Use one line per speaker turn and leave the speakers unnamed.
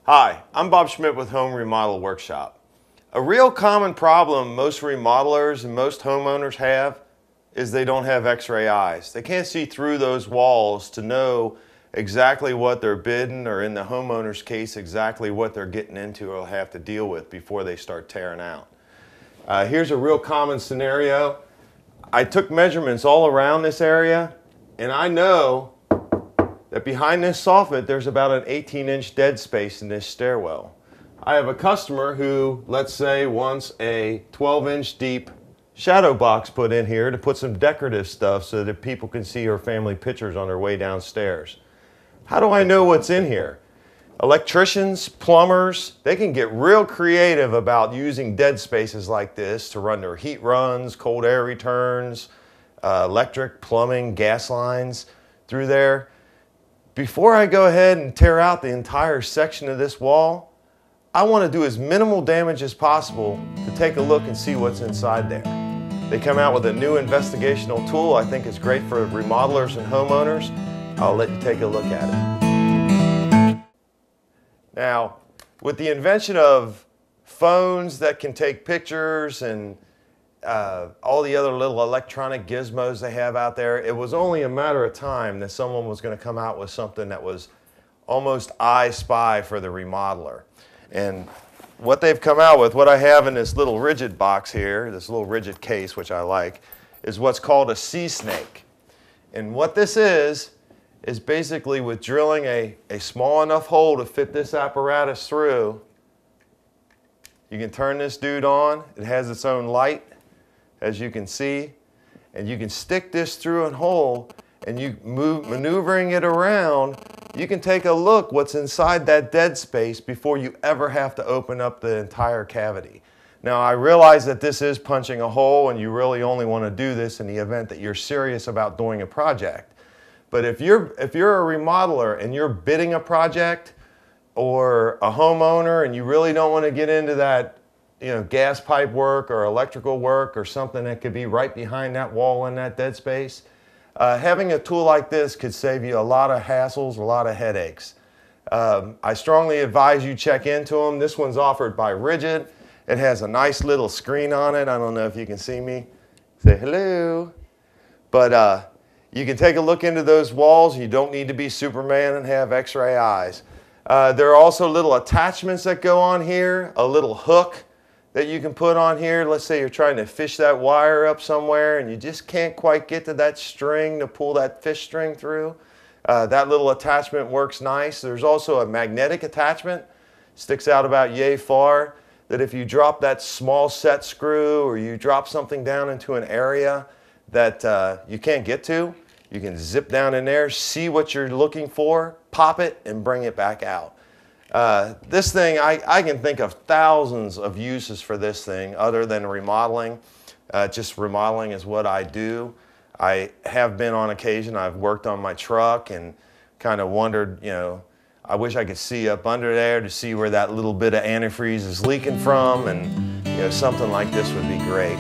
Hi, I'm Bob Schmidt with Home Remodel Workshop. A real common problem most remodelers and most homeowners have is they don't have x-ray eyes. They can't see through those walls to know exactly what they're bidding, or in the homeowner's case, exactly what they're getting into or have to deal with before they start tearing out. Here's a real common scenario. I took measurements all around this area, and I know that behind this soffit there's about an 18-inch dead space in this stairwell. I have a customer who, let's say, wants a 12-inch deep shadow box put in here to put some decorative stuff so that people can see her family pictures on their way downstairs. How do I know what's in here? Electricians, plumbers, they can get real creative about using dead spaces like this to run their heat runs, cold air returns, electric, plumbing, gas lines through there. Before I go ahead and tear out the entire section of this wall, I want to do as minimal damage as possible to take a look and see what's inside there. They come out with a new investigational tool I think is great for remodelers and homeowners. I'll let you take a look at it. Now, with the invention of phones that can take pictures and all the other little electronic gizmos they have out there, it was only a matter of time that someone was going to come out with something that was almost I Spy for the remodeler. And what they've come out with, what I have in this little rigid box here, this little rigid case, which I like, is what's called a sea snake. And what this is basically with drilling a small enough hole to fit this apparatus through, you can turn this dude on. It has its own light, as you can see, and you can stick this through a hole, and you maneuvering it around, you can take a look what's inside that dead space before you ever have to open up the entire cavity. Now, I realize that this is punching a hole, and you really only want to do this in the event that you're serious about doing a project. But if you're a remodeler and you're bidding a project, or a homeowner, and you really don't want to get into that, gas pipe work or electrical work or something that could be right behind that wall in that dead space, having a tool like this could save you a lot of hassles, a lot of headaches. I strongly advise you check into them. This one's offered by Rigid. It has a nice little screen on it. I don't know if you can see me. Say hello. But you can take a look into those walls. You don't need to be Superman and have x-ray eyes. There are also little attachments that go on here, a little hook that you can put on here. Let's say you're trying to fish that wire up somewhere and you just can't quite get to that string to pull that fish string through. That little attachment works nice. There's also a magnetic attachment, sticks out about yay far, that if you drop that small set screw or you drop something down into an area that you can't get to, you can zip down in there, see what you're looking for, pop it, and bring it back out. This thing, I can think of thousands of uses for this thing other than remodeling. Just remodeling is what I do. I have been on occasion, I've worked on my truck and kind of wondered, I wish I could see up under there to see where that little bit of antifreeze is leaking from, and something like this would be great.